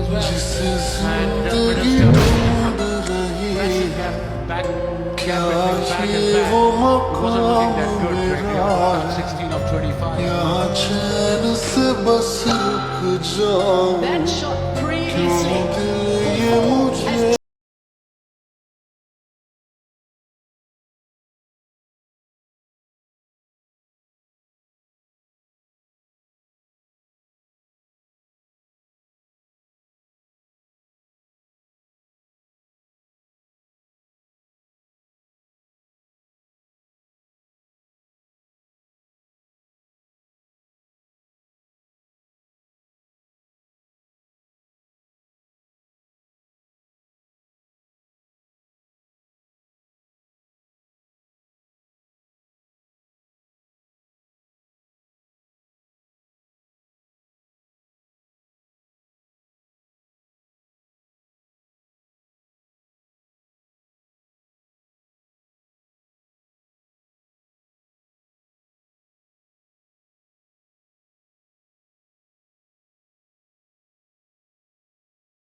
well. And but जिंदगी still, ढूंढ रही massive gap back क्या between back and ये back. वो It wasn't looking मकाम that good. Greg मेरा Norton, 16 of 25. यहाँ चैन से बस रुक जाऊं That